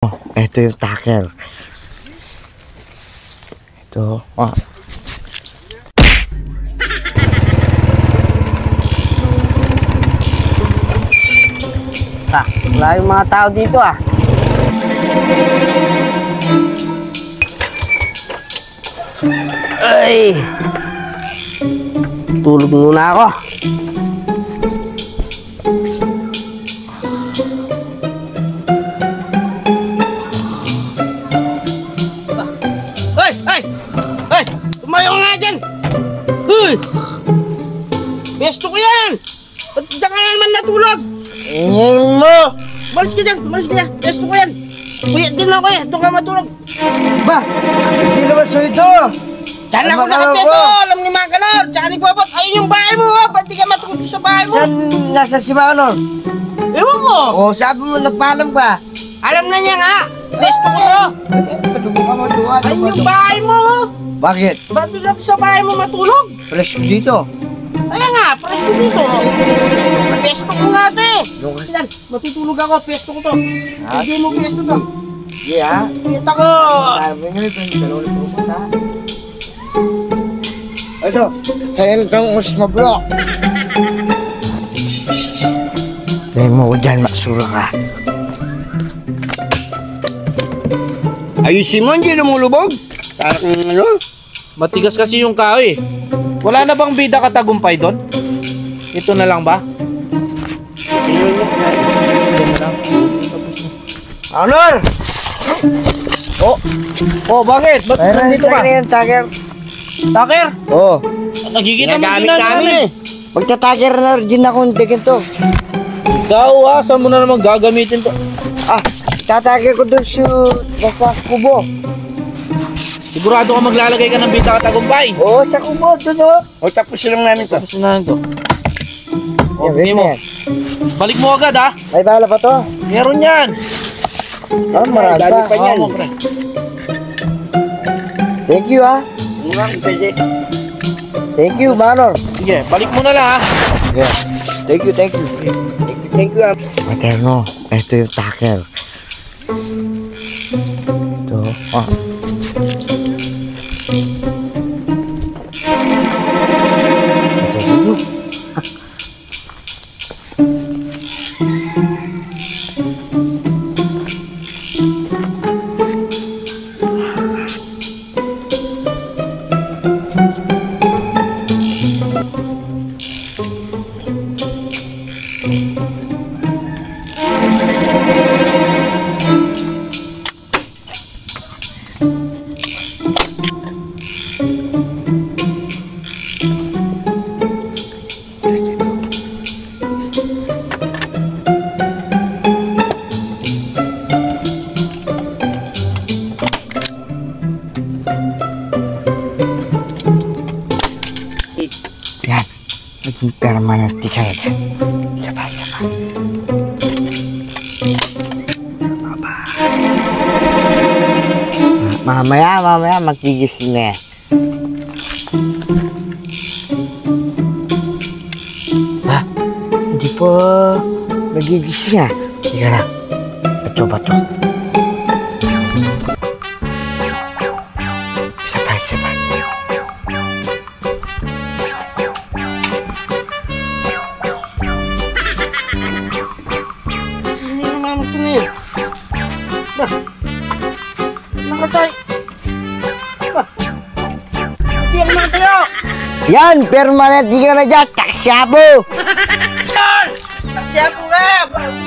Ito yung tacker. Ito. Wala yung mga tao dito Ay! Tulog muna ako. Ay! Tumayo nga dyan! Uy! Pesto ko yan! Ba't dyan ka na naman natulog? Ngayon mo! Malis ka dyan! Pesto ko yan! Kuya, din lang kuya! Doon ka matulog! Ba? Hindi naman sa ito! Diyan ako nakapeso! Alam ni Magalor! Tsaka ni Bobot! Ayun yung bahay mo ha! Ba't di ka matulog sa bahay mo? Nasa si Magalor? Ewan ko! O, sabi mo nagpaalam ka? Alam na niya nga! Pesto ko to! Ayun yung bahay mo! Bakit? Ba't di ka sa bahay mo matulog? Presko dito. Kaya nga, presto dito. Pesto ko nga ito eh. Yan, matutulog ako, pesto ko to. Hindi mo pesto to. Yeah. Kita ko. Sabi nga ito, dalawang lupot ha. Ito, kaya kang usmablo. Kaya mo ko dyan, maksura ka. Ayusin mo, hindi lumulubog. Parang ano? Matigas kasi yung kahoy. Wala na bang bida katagumpay doon? Ito na lang ba? Honor! Oh, bakit? Ba't nandito ka? Tacker. Taker? Oo. Nakikita mo Ginagamit din namin eh. Magtatacker na rin ako ng tikin to. Ikaw saan mo na naman gagamitin to? Tatacker ko doon sa kubo. Sigurado ka maglalagay ka ng bida katagumpay. Oo, sa kubo, doon o. O tapos lang namin to. Tapos na to. Yan, Bigay mo. Balik mo agad Ay, bahala pa to. Meron yan. Marami Dali pa pa. yan. Pre. Thank you Thank you, Manor. Sige, balik mo na lang Yeah. Thank you. Thank you. Materno, ito yung tacker. Ito. Yan. Naging permanent ka na dyan. Sabay. Mamaya, magtigisin na yan. Hindi po nagigising yan. Sige na. Bato. Sabay. Hindi naman magtingin. Ba? Nakatay. Ba? Hindi ako nakatayo. Yan, permanent ka na dyan. Taksyapo! Taksya po ka!